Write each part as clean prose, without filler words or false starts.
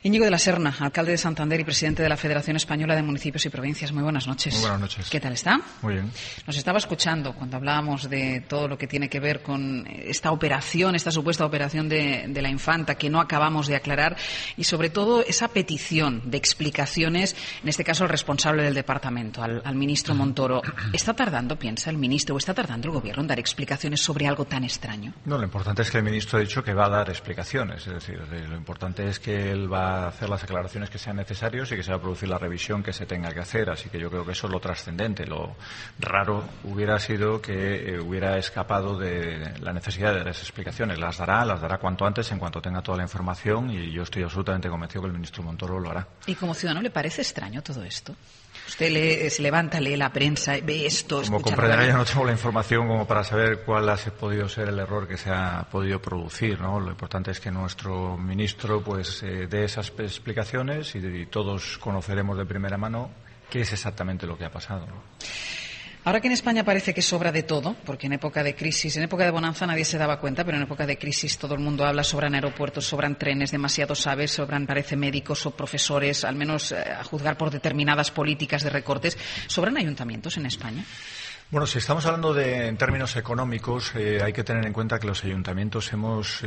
Íñigo de la Serna, alcalde de Santander y presidente de la Federación Española de Municipios y Provincias. Muy buenas noches. Muy buenas noches. ¿Qué tal está? Muy bien. Nos estaba escuchando cuando hablábamos de todo lo que tiene que ver con esta operación, esta supuesta operación de la infanta que no acabamos de aclarar y, sobre todo, esa petición de explicaciones, en este caso, al responsable del departamento, al ministro Montoro. ¿Está tardando, piensa el ministro, o está tardando el Gobierno en dar explicaciones sobre algo tan extraño? No, lo importante es que el ministro ha dicho que va a dar explicaciones. Es decir, lo importante es que él va a hacer las aclaraciones que sean necesarias y que se va a producir la revisión que se tenga que hacer. Así que yo creo que eso es lo trascendente. Lo raro hubiera sido que hubiera escapado de la necesidad de las explicaciones. Las dará cuanto antes, en cuanto tenga toda la información, y yo estoy absolutamente convencido que el ministro Montoro lo hará. ¿Y como ciudadano le parece extraño todo esto? Usted se levanta, lee la prensa, ve esto, Como comprenderá, yo no tengo la información como para saber cuál ha podido ser el error que se ha podido producir, ¿no? Lo importante es que nuestro ministro dé esas explicaciones y todos conoceremos de primera mano qué es exactamente lo que ha pasado, ¿no? Ahora que en España parece que sobra de todo, porque en época de crisis, en época de bonanza nadie se daba cuenta, pero en época de crisis todo el mundo habla, sobran aeropuertos, sobran trenes, demasiados aves, sobran, parece, médicos o profesores, al menos a juzgar por determinadas políticas de recortes. ¿Sobran ayuntamientos en España? Bueno, si estamos hablando en términos económicos, hay que tener en cuenta que los ayuntamientos hemos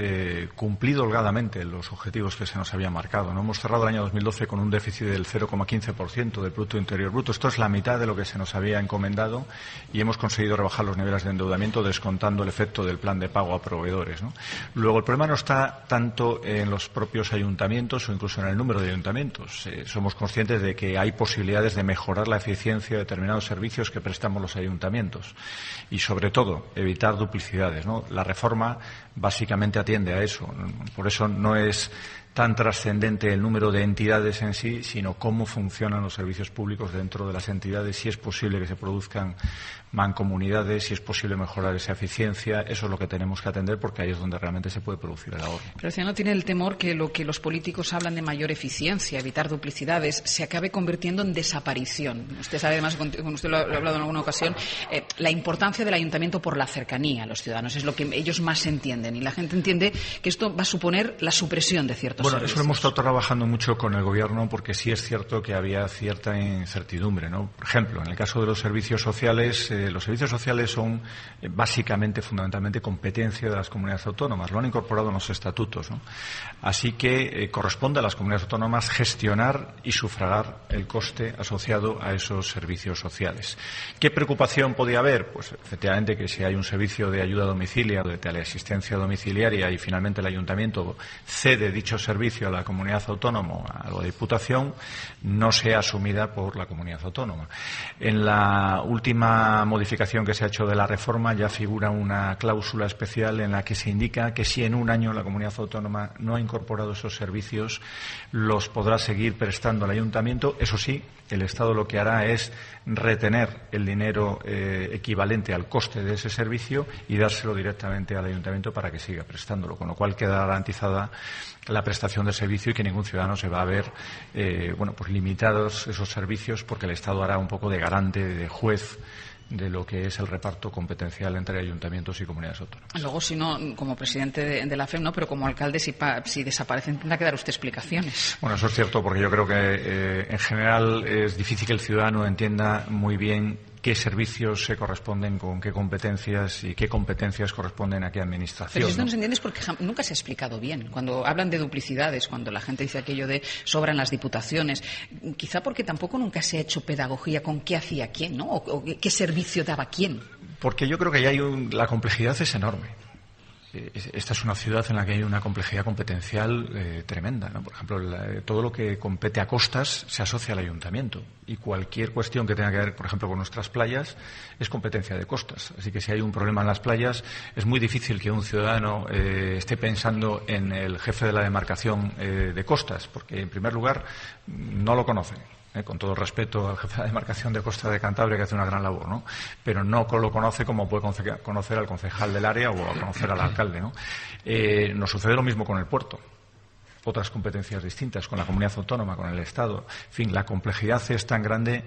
cumplido holgadamente los objetivos que se nos habían marcado, ¿no? Hemos cerrado el año 2012 con un déficit del 0,15% del Producto Interior Bruto. Esto es la mitad de lo que se nos había encomendado y hemos conseguido rebajar los niveles de endeudamiento descontando el efecto del plan de pago a proveedores, ¿no? Luego, el problema no está tanto en los propios ayuntamientos o incluso en el número de ayuntamientos. Somos conscientes de que hay posibilidades de mejorar la eficiencia de determinados servicios que prestamos los ayuntamientos. Y, sobre todo, evitar duplicidades, ¿no? La reforma básicamente atiende a eso. Por eso no es tan trascendente el número de entidades en sí, sino cómo funcionan los servicios públicos dentro de las entidades, si es posible que se produzcan mancomunidades, si es posible mejorar esa eficiencia. Eso es lo que tenemos que atender, porque ahí es donde realmente se puede producir el ahorro. Pero el ciudadano tiene el temor que lo que los políticos hablan de mayor eficiencia, evitar duplicidades, se acabe convirtiendo en desaparición. Usted sabe, además, como usted lo ha hablado en alguna ocasión, la importancia del ayuntamiento por la cercanía a los ciudadanos. Es lo que ellos más entienden. Y la gente entiende que esto va a suponer la supresión de ciertos servicios. Eso lo hemos estado trabajando mucho con el Gobierno, porque sí es cierto que había cierta incertidumbre, ¿no? Por ejemplo, en el caso de los servicios sociales son básicamente, fundamentalmente, competencia de las comunidades autónomas. Lo han incorporado en los estatutos, ¿no? Así que corresponde a las comunidades autónomas gestionar y sufragar el coste asociado a esos servicios sociales. ¿Qué preocupación podía haber? Pues efectivamente que si hay un servicio de ayuda a domicilio, de teleasistencia domiciliaria, y finalmente el ayuntamiento cede dicho servicio a la comunidad autónoma, a la Diputación, no sea asumida por la comunidad autónoma. En la última modificación que se ha hecho de la reforma ya figura una cláusula especial en la que se indica que si en un año la comunidad autónoma no ha incorporado esos servicios, los podrá seguir prestando al ayuntamiento. Eso sí, el Estado lo que hará es retener el dinero equivalente al coste de ese servicio y dárselo directamente al ayuntamiento para que siga prestándolo, con lo cual queda garantizada la prestación del servicio y que ningún ciudadano se va a ver limitados esos servicios, porque el Estado hará un poco de garante, de juez de lo que es el reparto competencial entre ayuntamientos y comunidades autónomas. Luego, si no, como presidente de la FEM, no, pero como alcalde, si desaparecen, tendrá que dar usted explicaciones. Bueno, eso es cierto, porque yo creo que en general es difícil que el ciudadano entienda muy bien qué servicios se corresponden con qué competencias y qué competencias corresponden a qué administración. Pero si esto no se entiende es porque nunca se ha explicado bien. Cuando hablan de duplicidades, cuando la gente dice aquello de sobran las diputaciones, quizá porque tampoco nunca se ha hecho pedagogía con qué hacía quién, ¿no? O qué servicio daba quién. Porque yo creo que ya la complejidad es enorme. Esta es una ciudad en la que hay una complejidad competencial tremenda, ¿no? Por ejemplo, todo lo que compete a costas se asocia al ayuntamiento, y cualquier cuestión que tenga que ver, por ejemplo, con nuestras playas es competencia de costas. Así que si hay un problema en las playas, es muy difícil que un ciudadano esté pensando en el jefe de la demarcación de costas, porque, en primer lugar, no lo conoce. Con todo respeto al jefe de la demarcación de Costa de Cantabria, que hace una gran labor, ¿no? Pero no lo conoce como puede conocer al concejal del área o a conocer al alcalde, ¿no? Nos sucede lo mismo con el puerto. Otras competencias distintas, con la comunidad autónoma, con el Estado. En fin, la complejidad es tan grande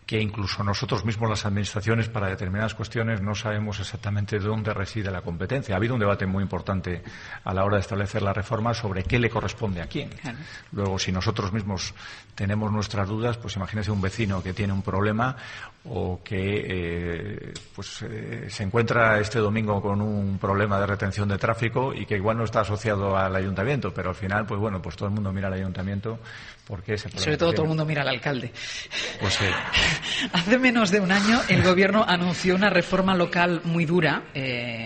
que incluso nosotros mismos, las administraciones, para determinadas cuestiones no sabemos exactamente dónde reside la competencia. Ha habido un debate muy importante a la hora de establecer la reforma sobre qué le corresponde a quién. Claro. Luego, si nosotros mismos tenemos nuestras dudas, pues imagínese un vecino que tiene un problema o que se encuentra este domingo con un problema de retención de tráfico y que igual no está asociado al ayuntamiento, pero al final, pues bueno, pues todo el mundo mira al ayuntamiento porque ese problema. Sobre todo todo el mundo mira al alcalde. Pues sí. Hace menos de un año el Gobierno anunció una reforma local muy dura.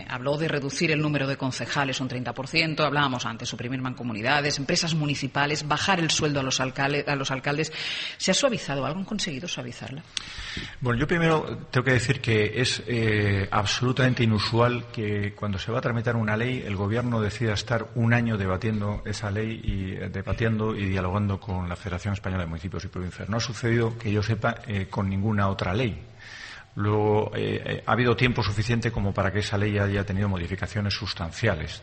Habló de reducir el número de concejales un 30%, hablábamos antes, suprimir mancomunidades, empresas municipales, bajar el sueldo a los alcaldes. ¿Se ha suavizado algo? ¿Han conseguido suavizarla? Bueno, yo primero tengo que decir que es absolutamente inusual que cuando se va a tramitar una ley el Gobierno decida estar un año debatiendo esa ley y dialogando con la Federación Española de Municipios y Provincias. No ha sucedido, que yo sepa, con ninguna otra ley. Luego, ha habido tiempo suficiente como para que esa ley haya tenido modificaciones sustanciales.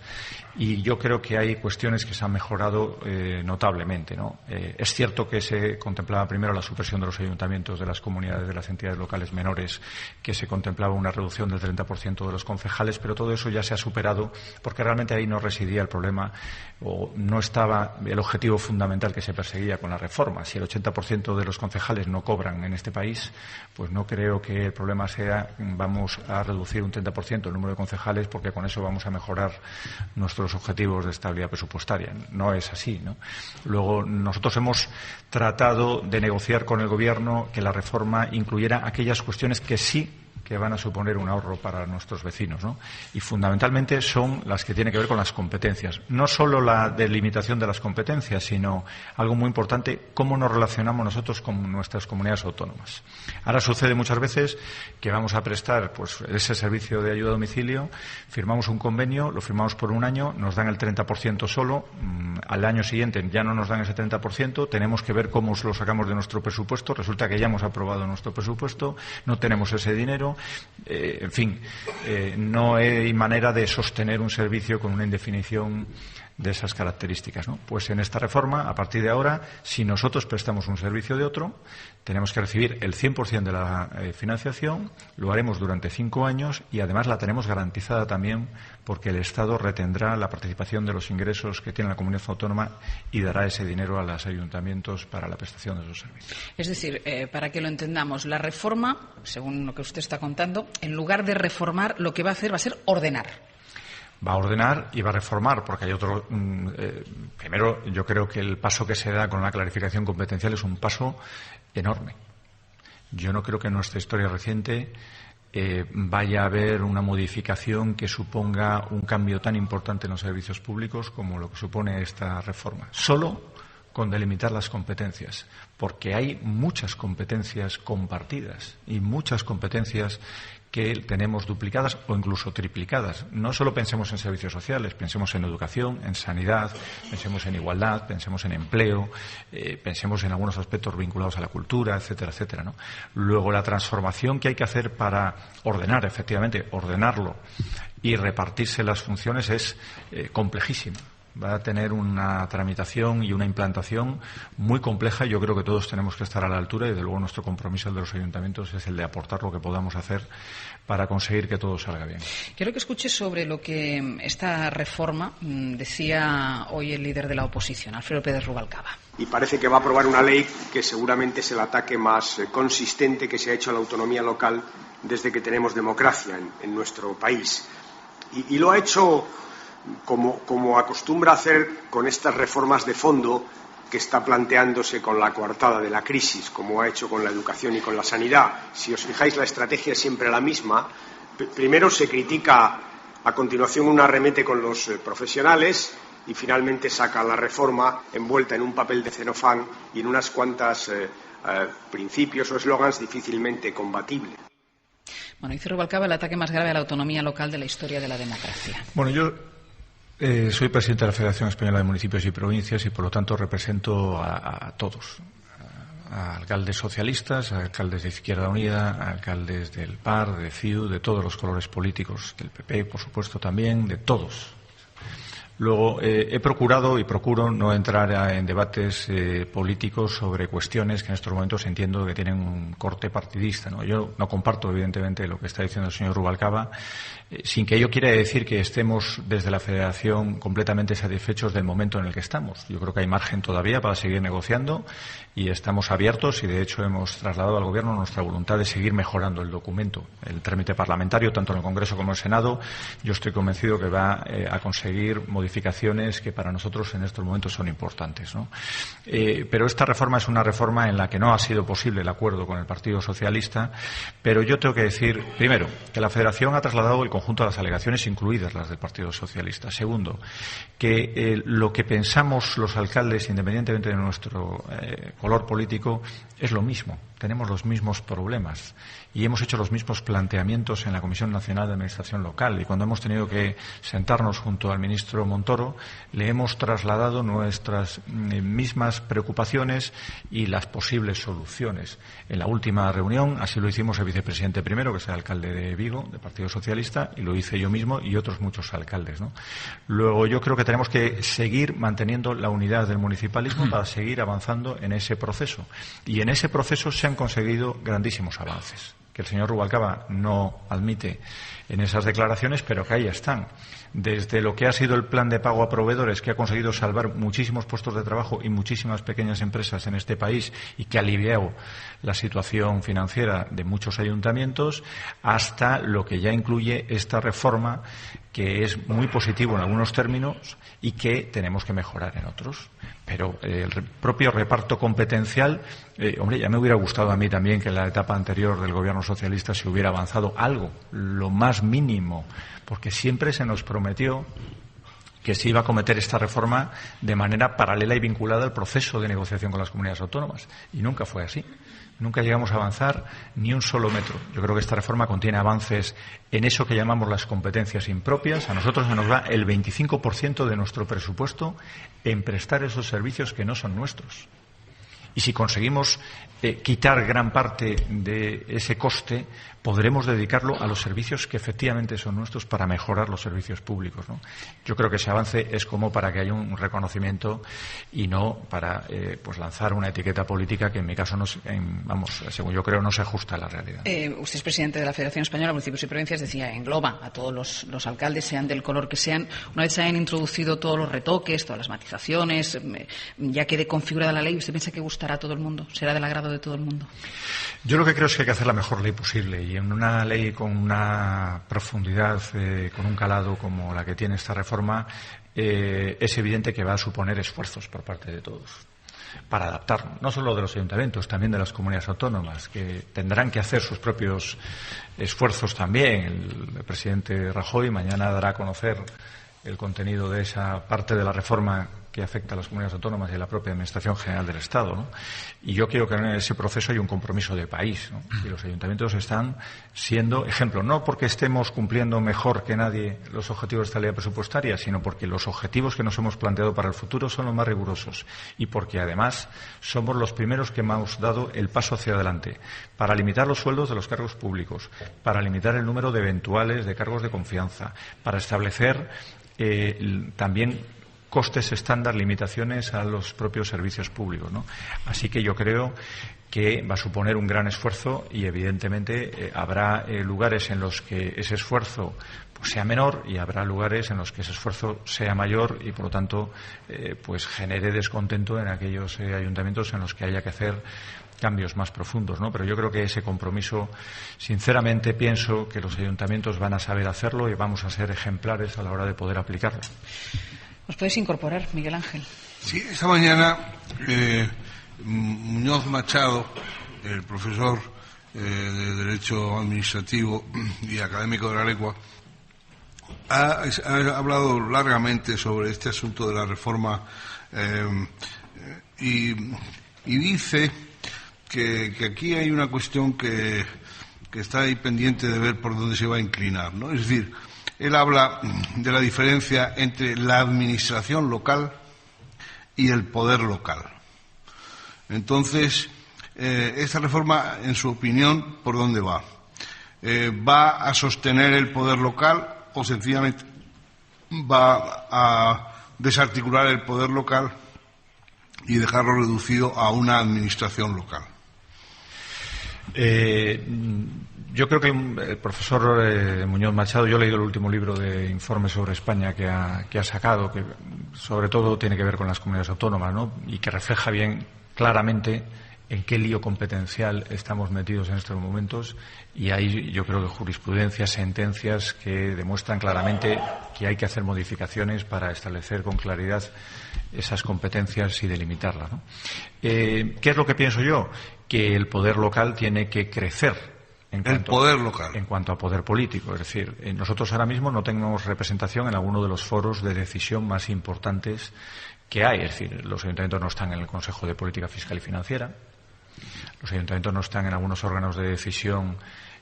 Y yo creo que hay cuestiones que se han mejorado notablemente, ¿no? Es cierto que se contemplaba primero la supresión de los ayuntamientos, de las comunidades, de las entidades locales menores, que se contemplaba una reducción del 30% de los concejales, pero todo eso ya se ha superado porque realmente ahí no residía el problema o no estaba el objetivo fundamental que se perseguía con la reforma. Si el 80% de los concejales no cobran en este país, pues no creo que el problema sea vamos a reducir un 30% el número de concejales porque con eso vamos a mejorar nuestros objetivos de estabilidad presupuestaria. No es así, ¿no? Luego, nosotros hemos tratado de negociar con el Gobierno que la reforma incluyera aquellas cuestiones que sí que van a suponer un ahorro para nuestros vecinos, ¿no? Y fundamentalmente son las que tienen que ver con las competencias. No solo la delimitación de las competencias, sino algo muy importante, cómo nos relacionamos nosotros con nuestras comunidades autónomas. Ahora sucede muchas veces que vamos a prestar pues ese servicio de ayuda a domicilio, firmamos un convenio, lo firmamos por un año, nos dan el 30% solo, al año siguiente ya no nos dan ese 30%, tenemos que ver cómo lo sacamos de nuestro presupuesto, resulta que ya hemos aprobado nuestro presupuesto, no tenemos ese dinero. En fin, no hay manera de sostener un servicio con una indefinición de esas características, ¿no? Pues en esta reforma, a partir de ahora, si nosotros prestamos un servicio de otro, tenemos que recibir el 100% de la financiación, lo haremos durante 5 años y además la tenemos garantizada también porque el Estado retendrá la participación de los ingresos que tiene la comunidad autónoma y dará ese dinero a los ayuntamientos para la prestación de esos servicios. Es decir, para que lo entendamos, la reforma, según lo que usted está contando, en lugar de reformar, lo que va a hacer va a ser ordenar. Va a ordenar y va a reformar, porque hay otro. Primero, yo creo que el paso que se da con la clarificación competencial es un paso enorme. Yo no creo que en nuestra historia reciente vaya a haber una modificación que suponga un cambio tan importante en los servicios públicos como lo que supone esta reforma. Solo con delimitar las competencias, porque hay muchas competencias compartidas y muchas competencias que tenemos duplicadas o incluso triplicadas. No solo pensemos en servicios sociales, pensemos en educación, en sanidad, pensemos en igualdad, pensemos en empleo, pensemos en algunos aspectos vinculados a la cultura, etcétera, etcétera, ¿no? Luego, la transformación que hay que hacer para ordenar, efectivamente, ordenarlo y repartirse las funciones es complejísima. Va a tener una tramitación y una implantación muy compleja y yo creo que todos tenemos que estar a la altura y, desde luego, nuestro compromiso, el de los ayuntamientos, es el de aportar lo que podamos hacer para conseguir que todo salga bien. Quiero que escuche sobre lo que esta reforma decía hoy el líder de la oposición, Alfredo Pérez Rubalcaba. Y parece que va a aprobar una ley que seguramente es el ataque más consistente que se ha hecho a la autonomía local desde que tenemos democracia en nuestro país. Y lo ha hecho como acostumbra hacer con estas reformas de fondo que está planteándose con la coartada de la crisis, como ha hecho con la educación y con la sanidad. Si os fijáis, la estrategia es siempre la misma. Primero se critica, a continuación una arremete con los profesionales y finalmente saca la reforma envuelta en un papel de celofán y en unas cuantas principios o eslogans difícilmente combatibles. Bueno, dice Rubalcaba, el ataque más grave a la autonomía local de la historia de la democracia. Bueno, yo soy presidente de la Federación Española de Municipios y Provincias y, por lo tanto, represento a todos. A alcaldes socialistas, a alcaldes de Izquierda Unida, a alcaldes del PAR, de CiU, de todos los colores políticos, del PP, por supuesto, también, de todos. Luego, he procurado y procuro no entrar en debates políticos sobre cuestiones que en estos momentos entiendo que tienen un corte partidista, ¿no? Yo no comparto, evidentemente, lo que está diciendo el señor Rubalcaba, sin que ello quiera decir que estemos desde la Federación completamente satisfechos del momento en el que estamos. Yo creo que hay margen todavía para seguir negociando y estamos abiertos y, de hecho, hemos trasladado al Gobierno nuestra voluntad de seguir mejorando el documento. El trámite parlamentario, tanto en el Congreso como en el Senado, yo estoy convencido que va a conseguir modificaciones que para nosotros en estos momentos son importantes, ¿no? Pero esta reforma es una reforma en la que no ha sido posible el acuerdo con el Partido Socialista, pero yo tengo que decir, primero, que la Federación ha trasladado el conjunto de las alegaciones, incluidas las del Partido Socialista. Segundo, que lo que pensamos los alcaldes, independientemente de nuestro color político, es lo mismo. Tenemos los mismos problemas y hemos hecho los mismos planteamientos en la Comisión Nacional de Administración Local, y cuando hemos tenido que sentarnos junto al ministro Montoro le hemos trasladado nuestras mismas preocupaciones y las posibles soluciones. En la última reunión así lo hicimos el vicepresidente primero, que es el alcalde de Vigo, del Partido Socialista, y lo hice yo mismo y otros muchos alcaldes, ¿no? Luego, yo creo que tenemos que seguir manteniendo la unidad del municipalismo para seguir avanzando en ese proceso, y en ese proceso se han conseguido grandísimos avances, que el señor Rubalcaba no admite en esas declaraciones, pero que ahí están. Desde lo que ha sido el plan de pago a proveedores, que ha conseguido salvar muchísimos puestos de trabajo y muchísimas pequeñas empresas en este país y que ha aliviado la situación financiera de muchos ayuntamientos, hasta lo que ya incluye esta reforma, que es muy positivo en algunos términos y que tenemos que mejorar en otros. Pero el propio reparto competencial, ya me hubiera gustado a mí también que en la etapa anterior del Gobierno socialista se hubiera avanzado algo, lo más mínimo, porque siempre se nos prometió que se iba a acometer esta reforma de manera paralela y vinculada al proceso de negociación con las comunidades autónomas, y nunca fue así. Nunca llegamos a avanzar ni un solo metro. Yo creo que esta reforma contiene avances en eso que llamamos las competencias impropias. A nosotros se nos va el 25% de nuestro presupuesto en prestar esos servicios que no son nuestros. Y si conseguimos quitar gran parte de ese coste, podremos dedicarlo a los servicios que efectivamente son nuestros para mejorar los servicios públicos, ¿no? Yo creo que ese avance es como para que haya un reconocimiento y no para lanzar una etiqueta política que en mi caso, según yo creo, no se ajusta a la realidad. Usted es presidente de la Federación Española de Municipios y Provincias, decía, engloba a todos los alcaldes, sean del color que sean. Una vez se hayan introducido todos los retoques, todas las matizaciones, ya quede configurada la ley, ¿usted piensa que gustará a todo el mundo? ¿Será del agrado de todo el mundo? Yo lo que creo es que hay que hacer la mejor ley posible, y en una ley con una profundidad, con un calado como la que tiene esta reforma, es evidente que va a suponer esfuerzos por parte de todos para adaptarnos, no solo de los ayuntamientos, también de las comunidades autónomas, que tendrán que hacer sus propios esfuerzos también. El presidente Rajoy mañana dará a conocer el contenido de esa parte de la reforma que afecta a las comunidades autónomas y a la propia Administración General del Estado, ¿no? Y yo creo que en ese proceso hay un compromiso de país, ¿no? Y los ayuntamientos están siendo ejemplo, no porque estemos cumpliendo mejor que nadie los objetivos de estabilidad presupuestaria, sino porque los objetivos que nos hemos planteado para el futuro son los más rigurosos, y porque además somos los primeros que hemos dado el paso hacia adelante para limitar los sueldos de los cargos públicos, para limitar el número de eventuales de cargos de confianza, para establecer también costes estándar, limitaciones a los propios servicios públicos, ¿no? Así que yo creo que va a suponer un gran esfuerzo, y evidentemente habrá lugares en los que ese esfuerzo sea menor, y habrá lugares en los que ese esfuerzo sea mayor y, por lo tanto, genere descontento en aquellos ayuntamientos en los que haya que hacer cambios más profundos, ¿no? Pero yo creo que ese compromiso, sinceramente, pienso que los ayuntamientos van a saber hacerlo y vamos a ser ejemplares a la hora de poder aplicarlo. ¿Nos puedes incorporar, Miguel Ángel? Sí, esta mañana Muñoz Machado, el profesor de Derecho Administrativo y académico de la lengua, ha hablado largamente sobre este asunto de la reforma y dice que aquí hay una cuestión que está ahí pendiente de ver por dónde se va a inclinar, ¿no? Es decir, él habla de la diferencia entre la administración local y el poder local. Entonces, esta reforma, en su opinión, ¿por dónde va? ¿Va a sostener el poder local o sencillamente va a desarticular el poder local y dejarlo reducido a una administración local? Yo creo que el profesor Muñoz Machado, yo he leído el último libro de informe sobre España que ha sacado, que sobre todo tiene que ver con las comunidades autónomas, ¿no? Y que refleja bien claramente en qué lío competencial estamos metidos en estos momentos, y hay, yo creo que jurisprudencias, sentencias que demuestran claramente que hay que hacer modificaciones para establecer con claridad esas competencias y delimitarlas, ¿no? ¿Qué es lo que pienso yo? Que el poder local tiene que crecer en cuanto a poder político. Es decir, nosotros ahora mismo no tenemos representación en alguno de los foros de decisión más importantes que hay. Es decir, los ayuntamientos no están en el Consejo de Política Fiscal y Financiera, los ayuntamientos no están en algunos órganos de decisión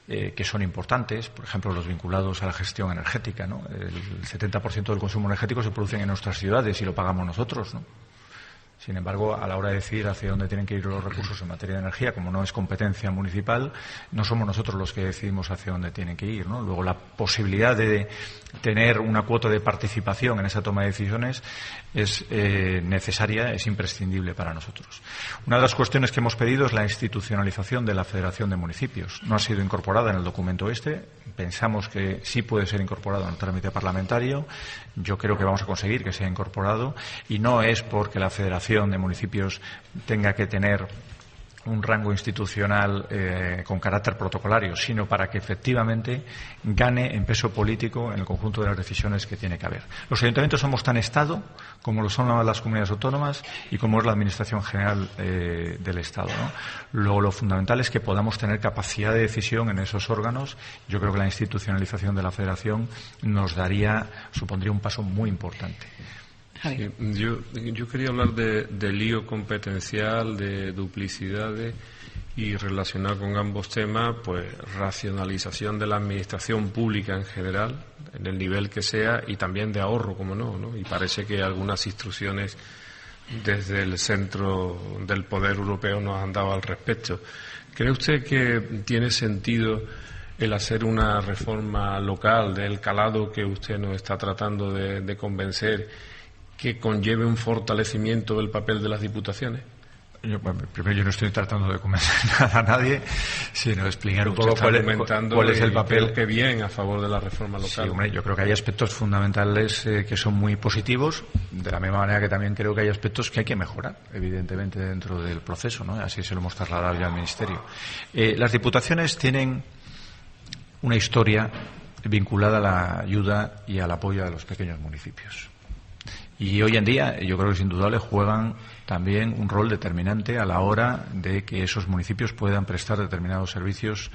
que son importantes, por ejemplo, los vinculados a la gestión energética, ¿no? El 70% del consumo energético se produce en nuestras ciudades y lo pagamos nosotros, ¿no? Sin embargo, a la hora de decidir hacia dónde tienen que ir los recursos en materia de energía, como no es competencia municipal, no somos nosotros los que decidimos hacia dónde tienen que ir, ¿no? Luego, la posibilidad de tener una cuota de participación en esa toma de decisiones es necesaria, es imprescindible para nosotros. Una de las cuestiones que hemos pedido es la institucionalización de la Federación de Municipios. No ha sido incorporada en el documento Pensamos que sí puede ser incorporado en el trámite parlamentario. Yo creo que vamos a conseguir que sea incorporado, y no es porque la Federación de Municipios tenga que tener un rango institucional con carácter protocolario, sino para que efectivamente gane en peso político en el conjunto de las decisiones que tiene que haber. Los ayuntamientos somos tan Estado como lo son las comunidades autónomas y como es la Administración General del Estado, ¿no? Luego, lo fundamental es que podamos tener capacidad de decisión en esos órganos. Yo creo que la institucionalización de la Federación supondría un paso muy importante. Sí, yo quería hablar de lío competencial, de duplicidades, y relacionar con ambos temas, pues, racionalización de la administración pública en general, en el nivel que sea, y también de ahorro, como no. Y parece que algunas instrucciones desde el centro del poder europeo nos han dado al respecto. ¿Cree usted que tiene sentido el hacer una reforma local del calado que usted nos está tratando de convencer, que conlleve un fortalecimiento del papel de las diputaciones? Primero, yo no estoy tratando de convencer a nadie, sino explicar un poco cuál es el papel. Creo que bien a favor de la reforma local. Sí, hombre, yo creo que hay aspectos fundamentales que son muy positivos, de la misma manera que también creo que hay aspectos que hay que mejorar, evidentemente, dentro del proceso, ¿no? Así se lo hemos trasladado ya al Ministerio. Las diputaciones tienen una historia vinculada a la ayuda y al apoyo a los pequeños municipios. Y hoy en día, yo creo que es indudable, juegan también un rol determinante a la hora de que esos municipios puedan prestar determinados servicios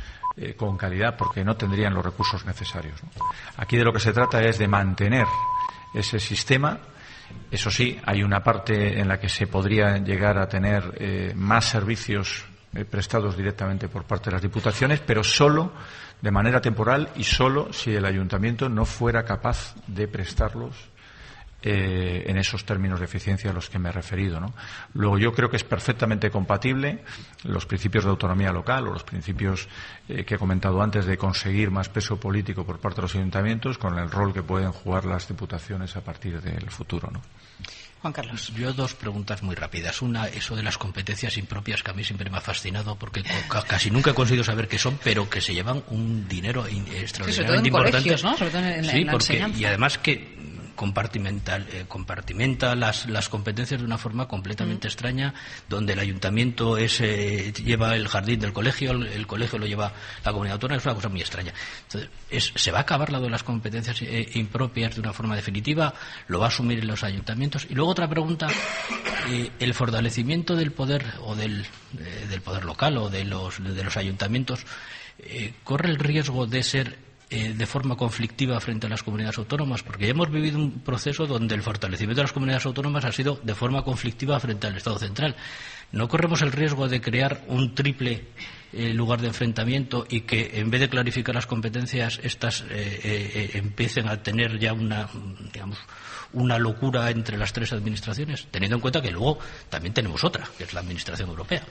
con calidad, porque no tendrían los recursos necesarios, ¿no? Aquí de lo que se trata es de mantener ese sistema. Eso sí, hay una parte en la que se podría llegar a tener más servicios prestados directamente por parte de las diputaciones, pero solo de manera temporal y solo si el ayuntamiento no fuera capaz de prestarlos en esos términos de eficiencia a los que me he referido, ¿no? Luego, yo creo que es perfectamente compatible los principios de autonomía local o los principios que he comentado antes de conseguir más peso político por parte de los ayuntamientos con el rol que pueden jugar las diputaciones a partir del futuro, ¿no? Juan Carlos. Yo dos preguntas muy rápidas. Una, eso de las competencias impropias, que a mí siempre me ha fascinado, porque casi nunca he conseguido saber qué son, pero que se llevan un dinero extraordinariamente importante. Sobre todo en colegios, ¿no? Sobre todo en la enseñanza. Y además que compartimenta las competencias de una forma completamente extraña, donde el ayuntamiento lleva el jardín del colegio, el colegio lo lleva la comunidad autónoma. Es una cosa muy extraña. Entonces, ¿se va a acabar la de las competencias impropias de una forma definitiva? ¿Lo va a asumir en los ayuntamientos? Y luego otra pregunta, el fortalecimiento del poder o del poder local o de los ayuntamientos corre el riesgo de ser de forma conflictiva frente a las comunidades autónomas, porque ya hemos vivido un proceso donde el fortalecimiento de las comunidades autónomas ha sido de forma conflictiva frente al Estado central. ¿No corremos el riesgo de crear un triple lugar de enfrentamiento y que, en vez de clarificar las competencias, estas empiecen a tener ya una locura entre las tres administraciones, teniendo en cuenta que luego también tenemos otra, que es la Administración Europea?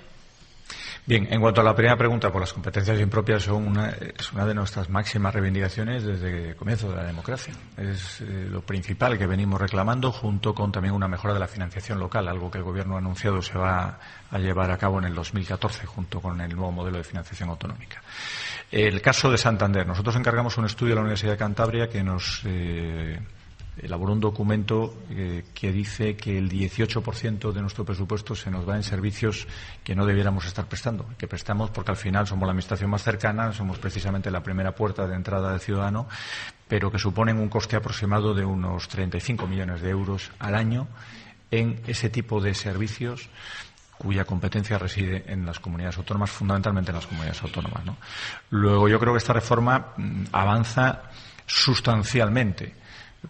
Bien, en cuanto a la primera pregunta, por las competencias impropias es una de nuestras máximas reivindicaciones desde el comienzo de la democracia. Es lo principal que venimos reclamando, junto con también una mejora de la financiación local, algo que el Gobierno ha anunciado se va a llevar a cabo en el 2014, junto con el nuevo modelo de financiación autonómica. El caso de Santander. Nosotros encargamos un estudio a la Universidad de Cantabria que nos elaboró un documento que dice que el 18% de nuestro presupuesto se nos va en servicios que no debiéramos estar prestando, que prestamos porque al final somos la administración más cercana, somos precisamente la primera puerta de entrada del ciudadano, pero que suponen un coste aproximado de unos 35 millones de euros al año en ese tipo de servicios cuya competencia reside en las comunidades autónomas, fundamentalmente en las comunidades autónomas, ¿no? Luego, yo creo que esta reforma avanza sustancialmente,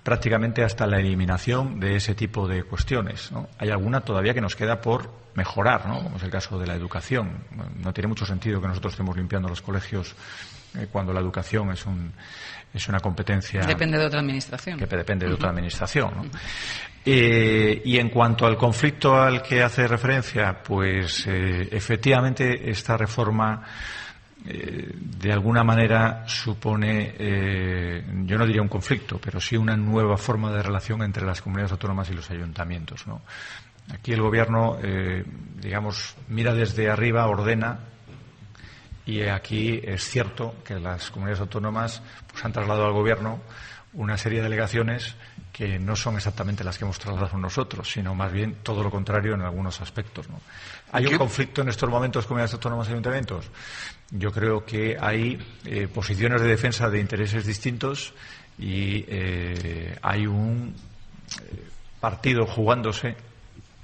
prácticamente hasta la eliminación de ese tipo de cuestiones, ¿no? Hay alguna todavía que nos queda por mejorar, ¿no? Como es el caso de la educación. No tiene mucho sentido que nosotros estemos limpiando los colegios cuando la educación es una competencia... Depende de otra administración. Que depende de otra administración, ¿no? Y en cuanto al conflicto al que hace referencia, pues efectivamente esta reforma de alguna manera supone, yo no diría un conflicto, pero sí una nueva forma de relación entre las comunidades autónomas y los ayuntamientos, ¿no? Aquí el Gobierno, digamos, mira desde arriba, ordena, y aquí es cierto que las comunidades autónomas pues han trasladado al Gobierno una serie de delegaciones que no son exactamente las que hemos trasladado nosotros, sino más bien todo lo contrario en algunos aspectos, ¿no? ¿Hay un conflicto en estos momentos comunidades autónomas y ayuntamientos? Yo creo que hay posiciones de defensa de intereses distintos y hay un partido jugándose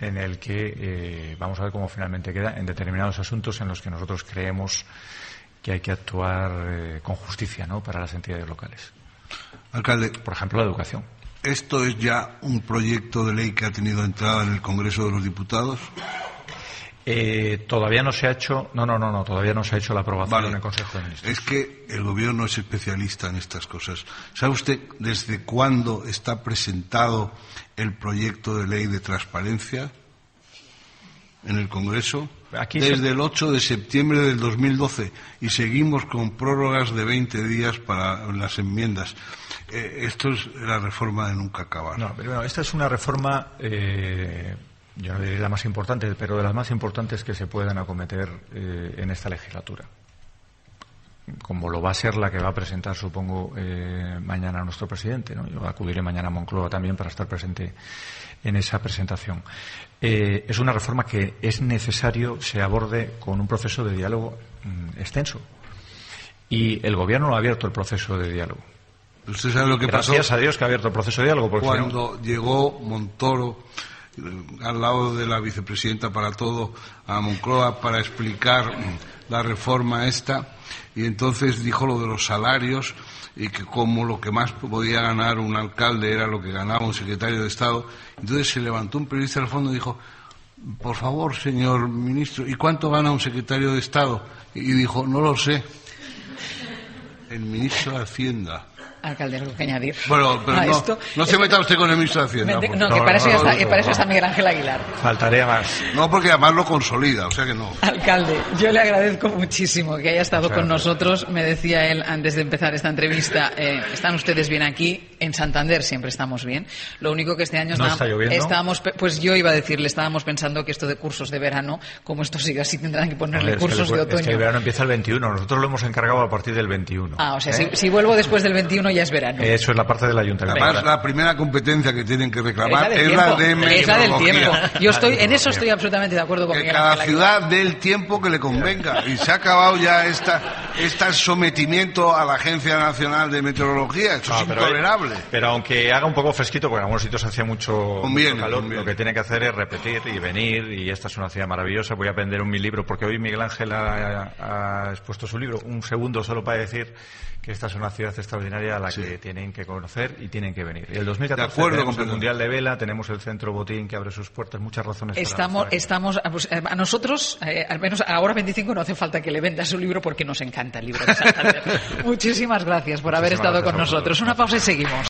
en el que vamos a ver cómo finalmente queda en determinados asuntos en los que nosotros creemos que hay que actuar con justicia, ¿no?, para las entidades locales. Alcalde, por ejemplo, la educación. ¿Esto es ya un proyecto de ley que ha tenido entrada en el Congreso de los Diputados? Todavía no se ha hecho, todavía no se ha hecho la aprobación en el Consejo de Ministros. Es que el Gobierno es especialista en estas cosas. ¿Sabe usted desde cuándo está presentado el proyecto de ley de transparencia en el Congreso? Desde el 8 de septiembre del 2012 y seguimos con prórrogas de 20 días para las enmiendas. Esto es la reforma de nunca acabar. No, pero bueno, esta es una reforma, yo no diré la más importante, pero de las más importantes que se puedan acometer en esta legislatura. Como lo va a ser la que va a presentar, supongo, mañana nuestro presidente, ¿no? Yo acudiré mañana a Moncloa también para estar presente en esa presentación. Es una reforma que es necesario se aborde con un proceso de diálogo extenso. Y el Gobierno no ha abierto el proceso de diálogo. ¿Usted sabe lo que pasó? Gracias a Dios que ha abierto el proceso de diálogo. Porque cuando llegó Montoro al lado de la vicepresidenta para todo a Moncloa para explicar la reforma esta, y entonces dijo lo de los salarios y que como lo que más podía ganar un alcalde era lo que ganaba un secretario de Estado. Entonces se levantó un periodista al fondo y dijo: por favor, señor ministro, ¿y cuánto gana un secretario de Estado? Y dijo: no lo sé. El ministro de Hacienda. Alcalde, algo que añadir. Bueno, pero no se meta usted con el ministro de Hacienda. Para eso está Miguel Ángel Aguilar. Faltaría más. No, porque además lo consolida, o sea que no. Alcalde, yo le agradezco muchísimo que haya estado con nosotros. Me decía él antes de empezar esta entrevista, están ustedes bien aquí. En Santander siempre estamos bien. Lo único que este año estábamos, pues yo iba a decirle, estábamos pensando que esto de cursos de verano, como esto sigue así, tendrán que ponerle cursos de otoño. Es que el verano empieza el 21. Nosotros lo hemos encargado a partir del 21. O sea, si vuelvo después del 21 ya es verano. Eso es la parte del ayuntamiento. Además, la primera competencia que tienen que reclamar es la de meteorología. Es la del tiempo. Yo estoy absolutamente de acuerdo con Miguel Ángel. Que cada ciudad dé el tiempo que le convenga. Y se ha acabado ya este sometimiento a la Agencia Nacional de Meteorología. Esto es intolerable. Pero aunque haga un poco fresquito, porque en algunos sitios hacía mucho calor, lo que tiene que hacer es repetir y venir. Y esta es una ciudad maravillosa. Voy a aprender mi libro, porque hoy Miguel Ángel ha expuesto su libro. Un segundo solo para decir que esta es una ciudad extraordinaria a la que tienen que conocer y tienen que venir. Y el 2014 tenemos el Mundial de Vela, tenemos el Centro Botín que abre sus puertas, muchas razones a nosotros, al menos a Hora 25 no hace falta que le venda su libro porque nos encanta el libro de Santander. Muchísimas gracias por haber estado con nosotros. Una pausa y seguimos.